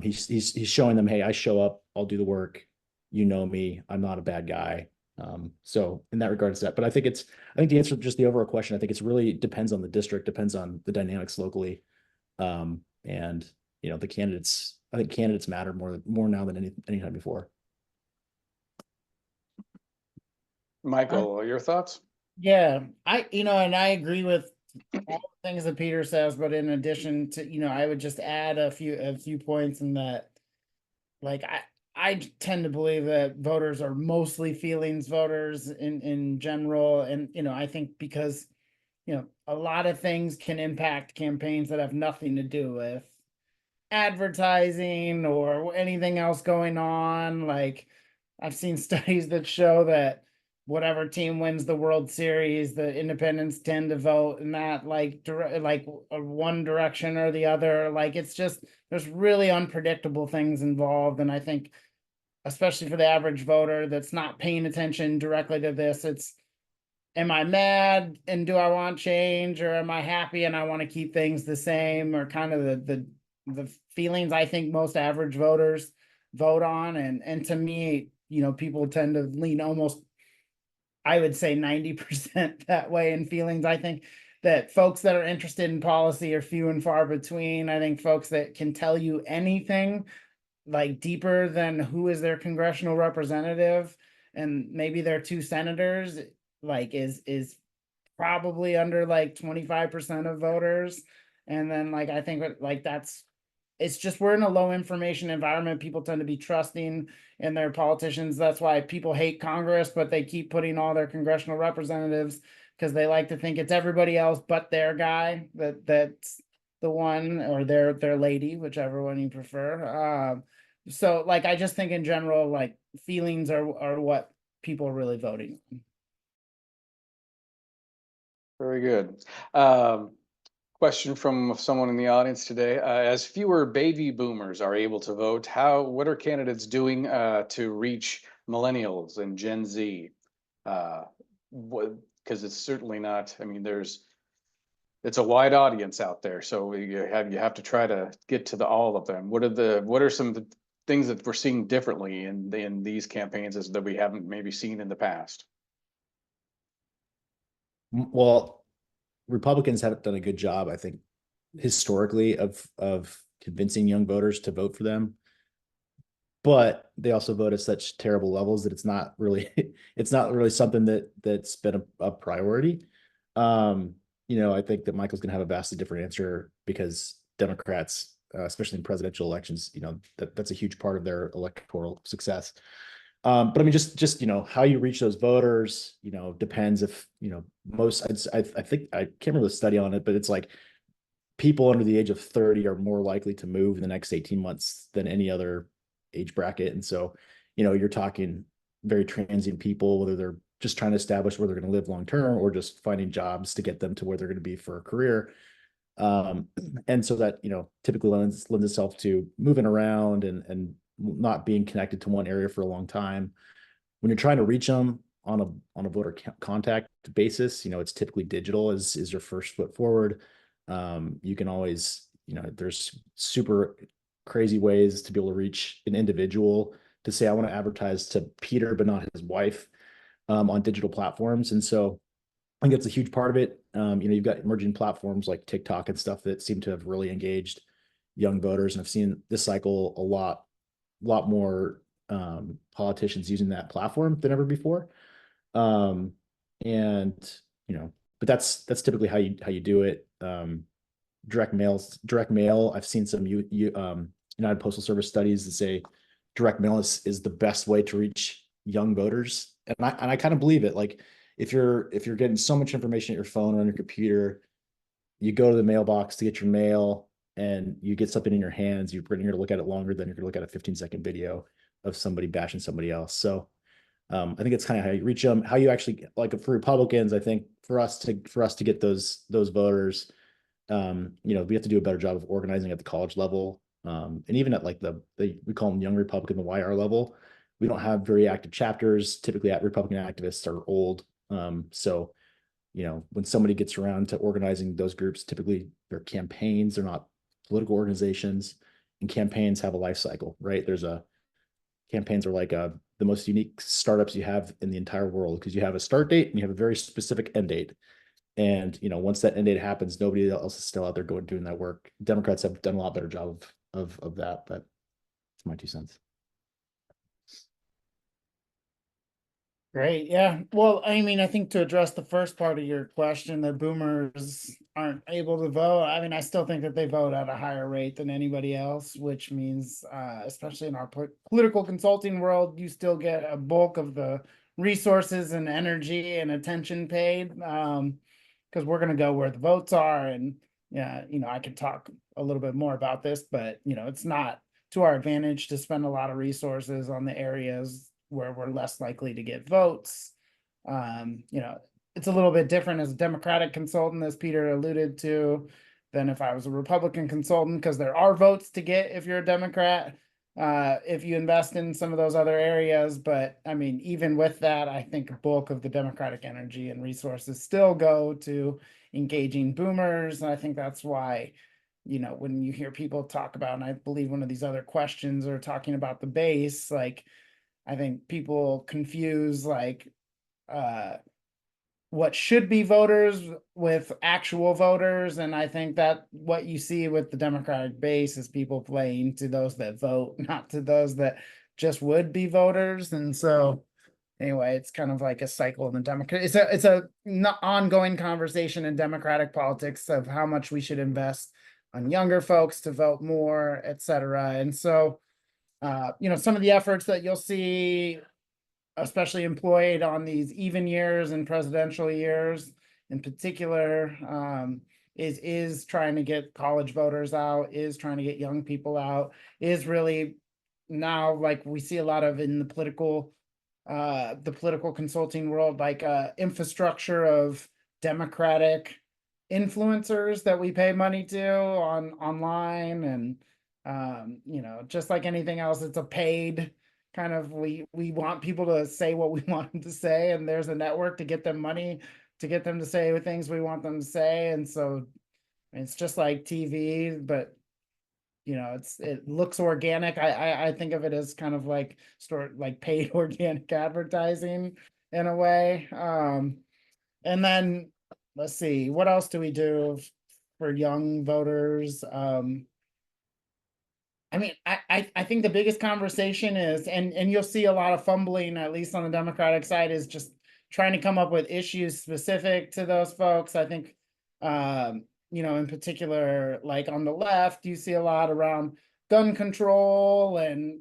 He's showing them, hey, I show up, I'll do the work. Me, I'm not a bad guy. So in that regard, it's that. But I think the answer to just the overall question, I think it's really depends on the district, depends on the dynamics locally. And the candidates, I think candidates matter more now than any time before. Michael, your thoughts? Yeah, and I agree with all the things that Peter says, but in addition to, I would just add a few points in that, like, I tend to believe that voters are mostly feelings voters in general. And, I think because, a lot of things can impact campaigns that have nothing to do with advertising or anything else going on. Like, I've seen studies that show that whatever team wins the World Series, the independents tend to vote in that one direction or the other. Like, it's just, there's really unpredictable things involved. And I think, especially for the average voter that's not paying attention directly to this, it's, am I mad and do I want change, or am I happy and I want to keep things the same, or kind of the feelings I think most average voters vote on. And to me, people tend to lean almost, I would say 90% that way in feelings. I think that folks that are interested in policy are few and far between. I think folks that can tell you anything like deeper than who is their congressional representative and maybe their two senators, like is probably under like 25% of voters. And then I think it's just, we're in a low information environment. People tend to be trusting in their politicians. That's why people hate Congress, but they keep putting all their congressional representatives because they like to think it's everybody else but their guy that's the one, or their lady, whichever one you prefer. So I just think in general, feelings are what people are really voting on. Very good. Question from someone in the audience today. As fewer baby boomers are able to vote, what are candidates doing to reach millennials and Gen Z? Because it's certainly not, I mean, it's a wide audience out there. So you have to try to get to all of them. What are some of the things that we're seeing differently in these campaigns that we haven't maybe seen in the past? Well, Republicans haven't done a good job, I think, historically of convincing young voters to vote for them. But they also vote at such terrible levels that it's not really something that's been a priority. I think that Michael's gonna have a vastly different answer because Democrats, especially in presidential elections, that's a huge part of their electoral success. But I mean, just how you reach those voters, depends if most. I think I can't remember the study on it, but it's like people under the age of 30 are more likely to move in the next 18 months than any other age bracket. And so, you're talking very transient people, whether they're just trying to establish where they're going to live long term or just finding jobs to get them to where they're going to be for a career. And so that typically lends itself to moving around and not being connected to one area for a long time. When you're trying to reach them on a voter contact basis, it's typically digital is your first foot forward. You can always, there's super crazy ways to be able to reach an individual to say, I want to advertise to Peter, but not his wife, on digital platforms. And so I think that's a huge part of it. You've got emerging platforms like TikTok and stuff that seem to have really engaged young voters. And I've seen this cycle a lot more politicians using that platform than ever before. And but that's typically how you do it. Direct mail. I've seen some United Postal Service studies that say direct mail is the best way to reach young voters, and I kind of believe it. Like if you're getting so much information at your phone or on your computer, you go to the mailbox to get your mail, and you get something in your hands, you're going to look at it longer than you're going to look at a 15-second video of somebody bashing somebody else. So I think it's kind of how you reach them, how you actually, like for Republicans, I think for us to get those voters, we have to do a better job of organizing at the college level. And even at like we call them young Republican, the YR level, we don't have very active chapters. Typically Republican activists are old. So, when somebody gets around to organizing those groups, typically they're campaigns, they're not political organizations, and campaigns have a life cycle, right? Campaigns are like the most unique startups you have in the entire world, because you have a start date and you have a very specific end date. And once that end date happens, nobody else is still out there doing that work. Democrats have done a lot better job of that, but it's my 2 cents. Great. Yeah. Well, I mean, I think to address the first part of your question, that boomers aren't able to vote. I mean, I still think that they vote at a higher rate than anybody else, which means, especially in our political consulting world, you still get a bulk of the resources and energy and attention paid. Because we're going to go where the votes are. And yeah, I could talk a little bit more about this, but it's not to our advantage to spend a lot of resources on the areas where we're less likely to get votes. It's a little bit different as a Democratic consultant, as Peter alluded to, than if I was a Republican consultant, because there are votes to get if you're a Democrat, if you invest in some of those other areas. But I mean, even with that, I think a bulk of the Democratic energy and resources still go to engaging boomers. And I think that's why, when you hear people talk about, and I believe one of these other questions are talking about the base, like, I think people confuse like what should be voters with actual voters. And I think that what you see with the Democratic base is people playing to those that vote, not to those that just would be voters. And so anyway, it's kind of like a cycle in the Democrat. It's a ongoing conversation in Democratic politics of how much we should invest on younger folks to vote more, et cetera. And so some of the efforts that you'll see, especially employed on these even years and presidential years in particular, is trying to get college voters out, is trying to get young people out, is really now, like we see a lot of in the political consulting world, like infrastructure of Democratic influencers that we pay money to online. And just like anything else, it's a paid kind of, we want people to say what we want them to say, and there's a network to get them money to get them to say the things we want them to say. And so it's just like TV, but it looks organic. I think of it as kind of like paid organic advertising in a way. And then let's see, what else do we do for young voters? I mean, I think the biggest conversation is, and you'll see a lot of fumbling, at least on the Democratic side, is just trying to come up with issues specific to those folks. I think, in particular, like on the left, you see a lot around gun control, and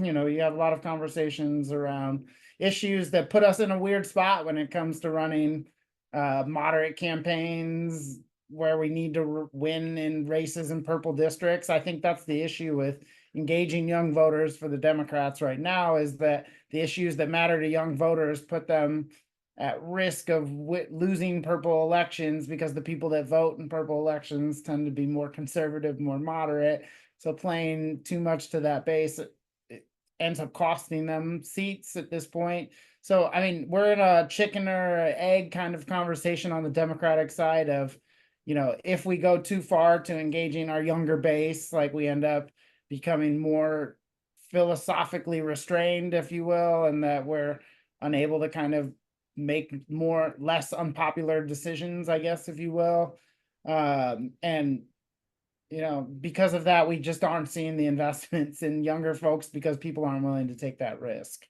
you have a lot of conversations around issues that put us in a weird spot when it comes to running moderate campaigns where we need to win in races in purple districts. I think that's the issue with engaging young voters for the Democrats right now, is that the issues that matter to young voters put them at risk of losing purple elections, because the people that vote in purple elections tend to be more conservative, more moderate. So playing too much to that base, it ends up costing them seats at this point. So, I mean, we're in a chicken or egg kind of conversation on the Democratic side of, if we go too far to engaging our younger base, like we end up becoming more philosophically restrained, if you will, and that we're unable to kind of make less unpopular decisions, I guess, if you will. And because of that, we just aren't seeing the investments in younger folks because people aren't willing to take that risk.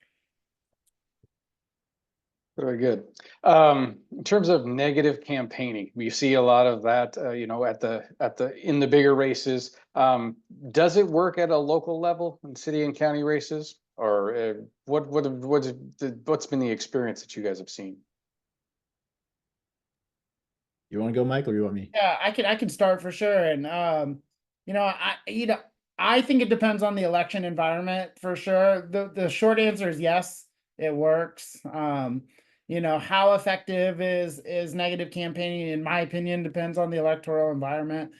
Very good. In terms of negative campaigning, we see a lot of that, in the bigger races. Does it work at a local level in city and county races, or what's been the experience that you guys have seen? You want to go, Mike, or you want me? Yeah, I can start for sure. And I think it depends on the election environment for sure. The short answer is yes, it works. How effective is negative campaigning, in my opinion, depends on the electoral environment.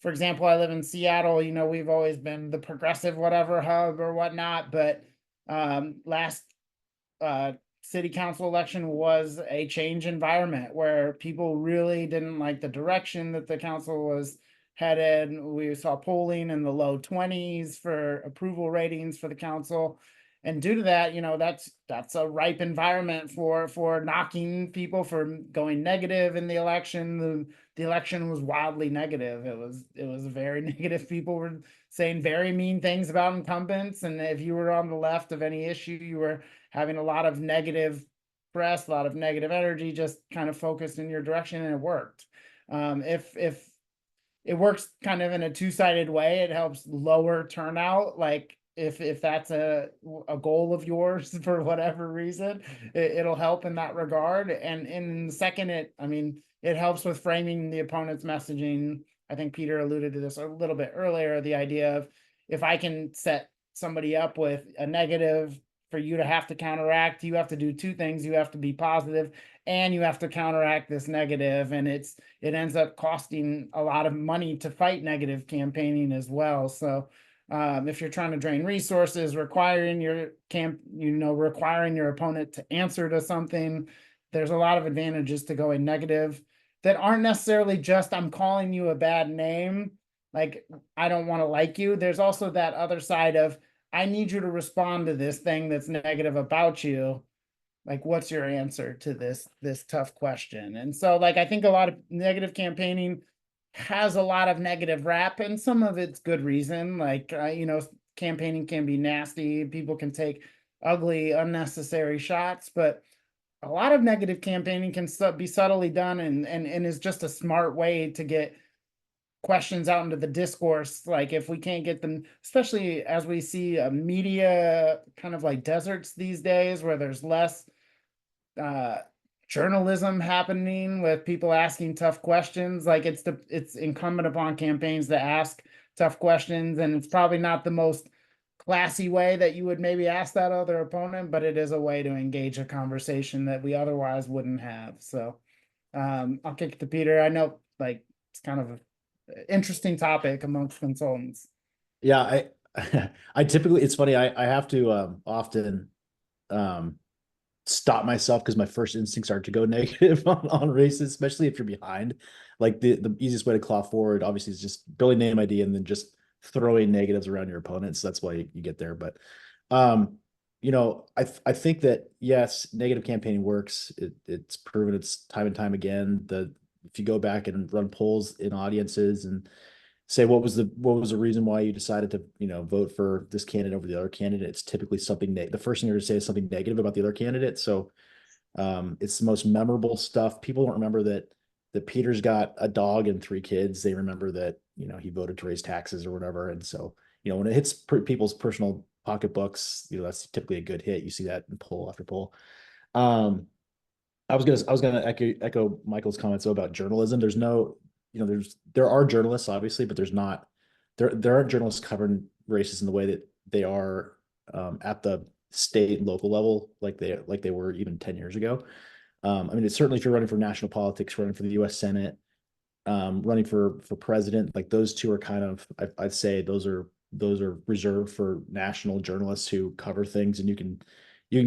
For example, I live in Seattle. We've always been the progressive whatever hub or whatnot, but last city council election was a change environment where people really didn't like the direction that the council was headed. We saw polling in the low 20s for approval ratings for the council. And due to that, that's a ripe environment for knocking people for going negative in the election. The election was wildly negative. It was very negative. People were saying very mean things about incumbents, and if you were on the left of any issue, you were having a lot of negative press, a lot of negative energy, just kind of focused in your direction, and it worked. If it works kind of in a two-sided way, it helps lower turnout. Like if that's a goal of yours for whatever reason, it'll help in that regard. And in the second, it helps with framing the opponent's messaging. I think Peter alluded to this a little bit earlier, the idea of if I can set somebody up with a negative for you to have to counteract, you have to do two things. You have to be positive and you have to counteract this negative. And it ends up costing a lot of money to fight negative campaigning as well. So if you're trying to drain resources, requiring your opponent to answer to something, there's a lot of advantages to going negative that aren't necessarily just I'm calling you a bad name, like I don't want to like you. There's also that other side of I need you to respond to this thing that's negative about you. Like, what's your answer to this tough question? And so, like, I think a lot of negative campaigning has a lot of negative rap, and some of it's good reason. Like, campaigning can be nasty. People can take ugly, unnecessary shots, but a lot of negative campaigning can be subtly done and is just a smart way to get questions out into the discourse. Like if we can't get them, especially as we see a media kind of like deserts these days where there's less journalism happening with people asking tough questions, like it's incumbent upon campaigns to ask tough questions, and it's probably not the most classy way that you would maybe ask that other opponent, but it is a way to engage a conversation that we otherwise wouldn't have. So I'll kick it to Peter. I know like it's kind of interesting topic amongst consultants. Yeah, I typically, it's funny, I have to often stop myself because my first instincts are to go negative on races, especially if you're behind. Like the easiest way to claw forward obviously is just building name ID and then just throwing negatives around your opponents. That's why you get there. But I think that yes, negative campaigning works. It's proven it's time and time again. If you go back and run polls in audiences and say what was the reason why you decided to vote for this candidate over the other candidate, it's typically something the first thing you're going to say is something negative about the other candidate. So it's the most memorable stuff. People don't remember that Peter's got a dog and 3 kids. They remember that he voted to raise taxes or whatever. And so when it hits people's personal pocketbooks, that's typically a good hit. You see that in poll after poll. I was gonna echo Michael's comments about journalism. There's no, there are journalists obviously, but there aren't journalists covering races in the way that they are at the state and local level, like they were even 10 years ago. It's certainly if you're running for national politics, running for the U.S. Senate, running for president, like those two are kind of, I'd say those are those are reserved for national journalists who cover things, and you can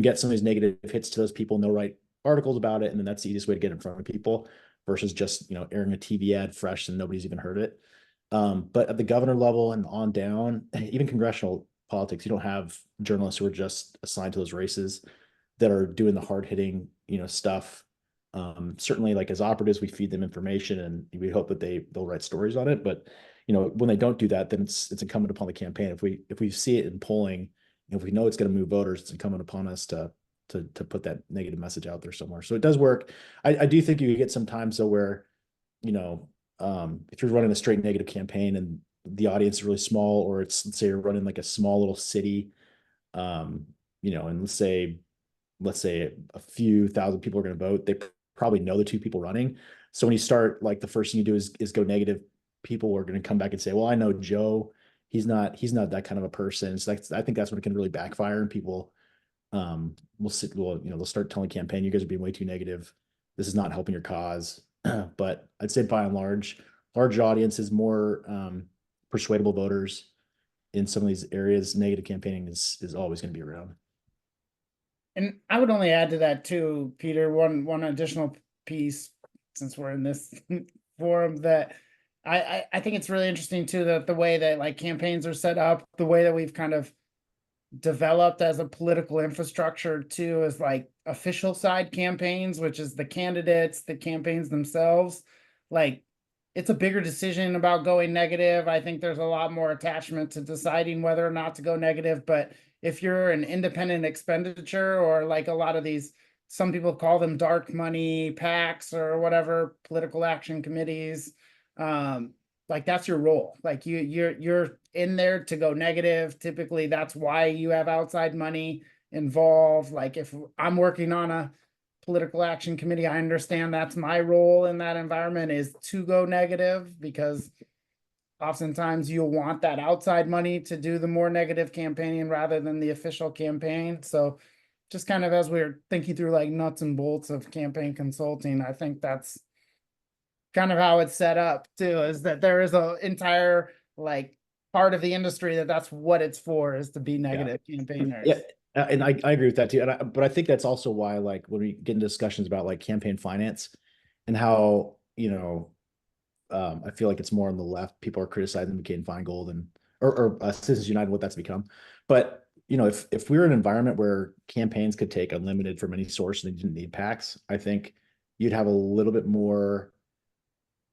get some of these negative hits to those people and they'll write articles about it. And then that's the easiest way to get in front of people versus just, airing a TV ad fresh and nobody's even heard it. But at the governor level and on down, even congressional politics, you don't have journalists who are just assigned to those races that are doing the hard hitting, stuff. Certainly like as operatives, we feed them information and we hope that they'll write stories on it. But, when they don't do that, then it's incumbent upon the campaign. If we see it in polling, if we know it's going to move voters, it's incumbent upon us to put that negative message out there somewhere. So it does work. I do think you get some times though where, if you're running a straight negative campaign and the audience is really small, or let's say you're running like a small little city, and let's say a few thousand people are going to vote, they probably know the two people running. So when you start, like the first thing you do is go negative, people are going to come back and say, well, I know Joe, he's not that kind of a person. It's like, I think that's when it can really backfire, and people they'll start telling campaign, you guys are being way too negative. This is not helping your cause. But I'd say by and large audiences, more persuadable voters in some of these areas, negative campaigning is always going to be around. And I would only add to that too, Peter, one additional piece, since we're in this forum, that I think it's really interesting too, that the way that like campaigns are set up, the way that we've kind of developed as a political infrastructure too, is like official side campaigns, which is the candidates, the campaigns themselves. Like, it's a bigger decision about going negative. I think there's a lot more attachment to deciding whether or not to go negative. But if you're an independent expenditure, or like a lot of these, some people call them dark money PACs or whatever, political action committees, like that's your role. Like you're in there to go negative. Typically that's why you have outside money involved. Like if I'm working on a political action committee, I understand that's my role in that environment, is to go negative, because oftentimes you'll want that outside money to do the more negative campaigning rather than the official campaign. So just kind of as we're thinking through like nuts and bolts of campaign consulting, I think that's kind of how it's set up too, is that there is a entire like part of the industry that's what it's for, is to be negative campaigners. Yeah. And I agree with that too. But I think that's also why, like, when we get into discussions about like campaign finance and how, I feel like it's more on the left, people are criticizing McCain Feingold and or Citizens United, what that's become. But if we were in an environment where campaigns could take unlimited from any source and they didn't need PACs, I think you'd have a little bit more.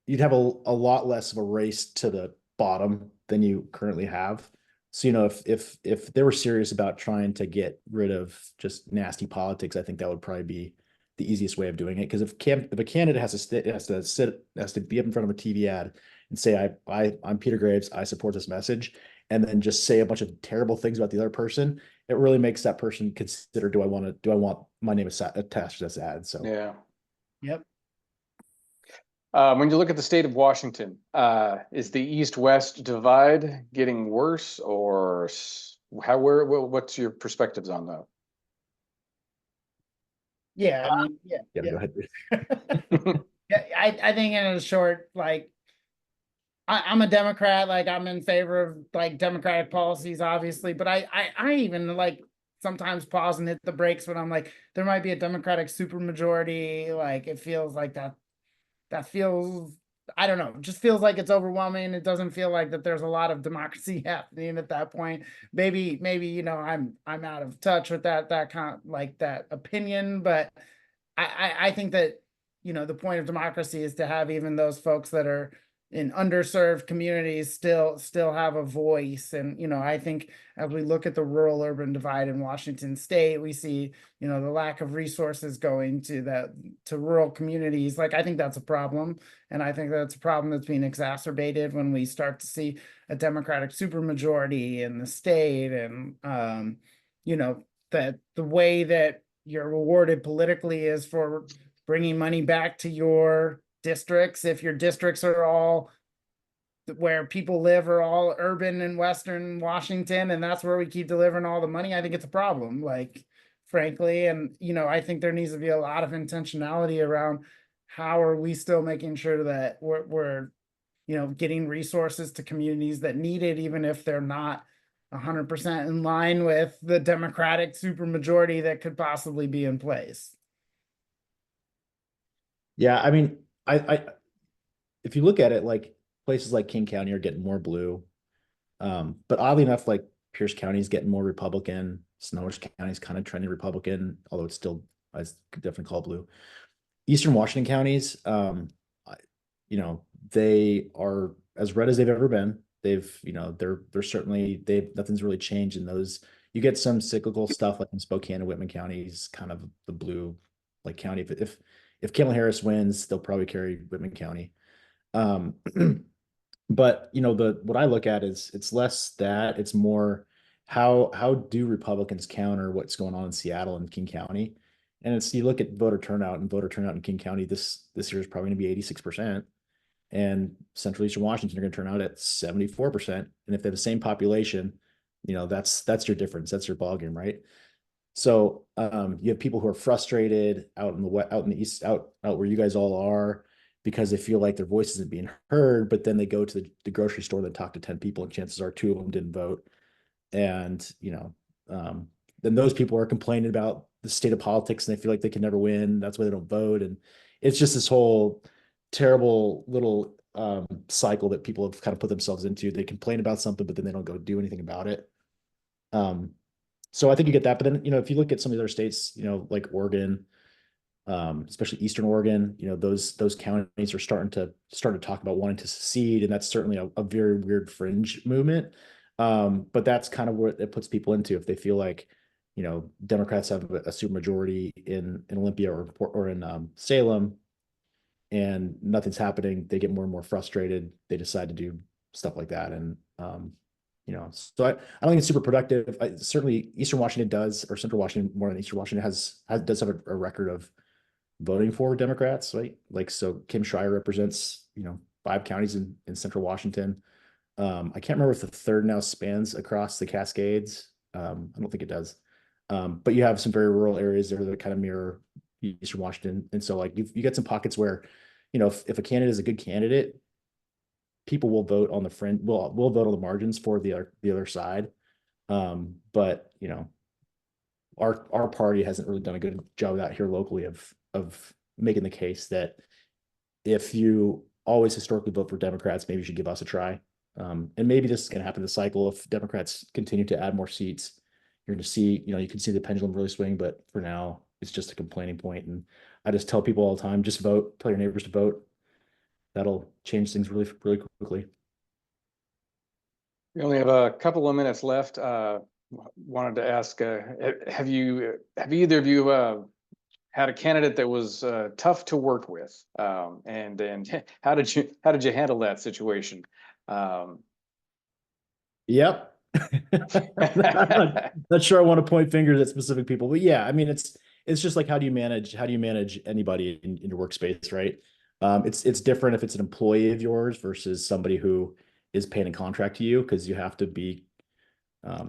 You'd have a lot less of a race to the bottom than you currently have. So, if they were serious about trying to get rid of just nasty politics, I think that would probably be the easiest way of doing it. Because if a candidate has to be up in front of a TV ad and say, I'm Peter Graves, I support this message, and then just say a bunch of terrible things about the other person, it really makes that person consider, do I want my name attached to this ad? So Yeah. Yep. When you look at the state of Washington, is the East-West divide getting worse, or what's your perspectives on that? Yeah, I mean, go ahead. Yeah, I think in a short, like, I'm a Democrat, like I'm in favor of like democratic policies, obviously, but I even like sometimes pause and hit the brakes when I'm like, there might be a Democratic supermajority. Like it feels like that feels, I don't know, just feels like it's overwhelming. It doesn't feel like that there's a lot of democracy happening at that point. Maybe I'm out of touch with that kind of, like that opinion, but I think that the point of democracy is to have even those folks that are in underserved communities still have a voice. And I think as we look at the rural urban divide in Washington state, we see the lack of resources going to rural communities. Like I think that's a problem, and I think that's a problem that's being exacerbated when we start to see a Democratic supermajority in the state. And that the way that you're rewarded politically is for bringing money back to your districts. If your districts are all where people live are all urban in Western Washington, and that's where we keep delivering all the money, I think it's a problem, like, frankly. And I think there needs to be a lot of intentionality around how are we still making sure that we're getting resources to communities that need it, even if they're not 100% in line with the Democratic supermajority that could possibly be in place. Yeah, I mean, I if you look at it, like places like King County are getting more blue. But oddly enough, like Pierce County is getting more Republican. Snohomish County is kind of trending Republican, although it's still, I definitely call it blue. Eastern Washington counties, they are as red as they've ever been. They're certainly nothing's really changed in those. You get some cyclical stuff like in Spokane and Whitman counties, kind of the blue like county. If Kamala Harris wins, they'll probably carry Whitman County. Um, but what I look at is it's less that, it's more how do Republicans counter what's going on in Seattle and King County? And it's, you look at voter turnout, and voter turnout in King County this year is probably going to be 86%. And Central Eastern Washington are going to turn out at 74%. And if they have the same population, that's your difference. That's your ballgame, right? So you have people who are frustrated out in the east, out where you guys all are, because they feel like their voice isn't being heard. But then they go to the grocery store and talk to 10 people, and chances are 2 of them didn't vote. And then those people are complaining about the state of politics, and they feel like they can never win. That's why they don't vote. And it's just this whole terrible little cycle that people have kind of put themselves into. They complain about something, but then they don't go do anything about it. So I think you get that. But then, if you look at some of the other states, like Oregon, especially Eastern Oregon, those counties are starting to talk about wanting to secede. And that's certainly a very weird fringe movement. But that's kind of what it puts people into. If they feel like, Democrats have a supermajority in Olympia or in Salem, and nothing's happening, they get more and more frustrated. They decide to do stuff like that. And so I don't think it's super productive. Certainly Eastern Washington does, or Central Washington more than Eastern Washington does have a record of voting for Democrats, right? Like, so Kim Schreier represents, 5 counties in Central Washington. I can't remember if the third now spans across the Cascades. I don't think it does. But you have some very rural areas there that kind of mirror Eastern Washington. And so like you get some pockets where, if a candidate is a good candidate, people will vote on the fringe, will vote on the margins for the other side. But our party hasn't really done a good job out here locally of making the case that if you always historically vote for Democrats, maybe you should give us a try. And maybe this is going to happen this cycle. If Democrats continue to add more seats, you're going to see, you can see the pendulum really swing. But for now, it's just a complaining point. And I just tell people all the time, just vote, tell your neighbors to vote. That'll change things really, really quickly. We only have a couple of minutes left. Wanted to ask, have either of you had a candidate that was tough to work with? And how did you handle that situation? Yep. I'm not sure I want to point fingers at specific people, but yeah, I mean, it's just like, how do you manage anybody in your workspace, right? It's different if it's an employee of yours versus somebody who is paying a contract to you, because you have to be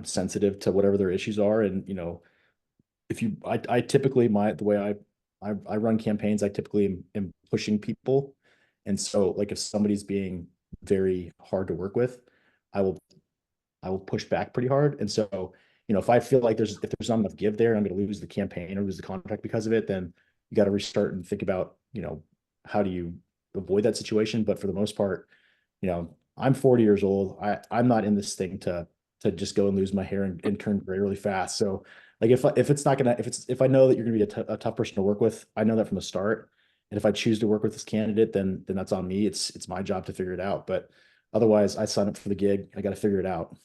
sensitive to whatever their issues are. And I typically, the way I run campaigns, I typically am pushing people. And so like if somebody's being very hard to work with, I will push back pretty hard. And so, if I feel like if there's not enough give there, I'm going to lose the campaign or lose the contract because of it, then you got to restart and think about, how do you avoid that situation? But for the most part, I'm 40 years old. I'm not in this thing to just go and lose my hair and turn gray really fast. So like if I know that you're going to be a tough person to work with, I know that from the start. And if I choose to work with this candidate, then that's on me. It's my job to figure it out. But otherwise, I sign up for the gig. I got to figure it out.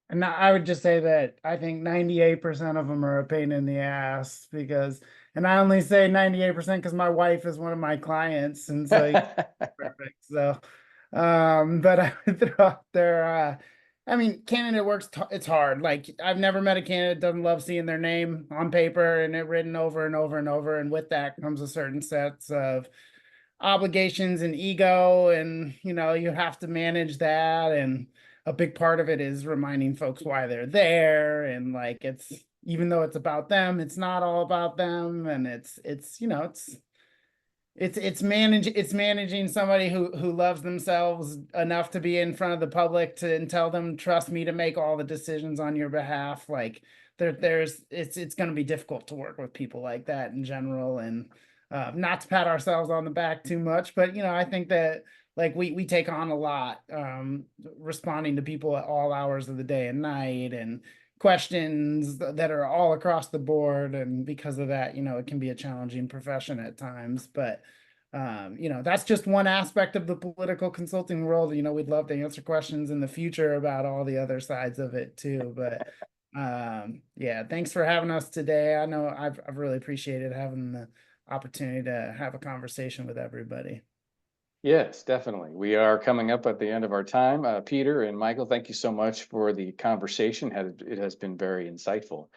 And I would just say that I think 98% of them are a pain in the ass and I only say 98% because my wife is one of my clients, and so perfect. So, but I would throw out there, I mean, candidate works, it's hard. Like, I've never met a candidate that doesn't love seeing their name on paper and it written over and over and over. And with that comes a certain sets of obligations and ego, and you have to manage that. And a big part of it is reminding folks why they're there, and like, it's, even though it's about them, it's not all about them. And it's it's managing somebody who loves themselves enough to be in front of the public and tell them, trust me to make all the decisions on your behalf. Like it's going to be difficult to work with people like that in general. And not to pat ourselves on the back too much, but I think that like we take on a lot, responding to people at all hours of the day and night, and questions that are all across the board. And because of that, it can be a challenging profession at times. But that's just one aspect of the political consulting world. We'd love to answer questions in the future about all the other sides of it too. But yeah, thanks for having us today. I know I've really appreciated having the opportunity to have a conversation with everybody. Yes, definitely. We are coming up at the end of our time. Peter and Michael, thank you so much for the conversation. It has been very insightful.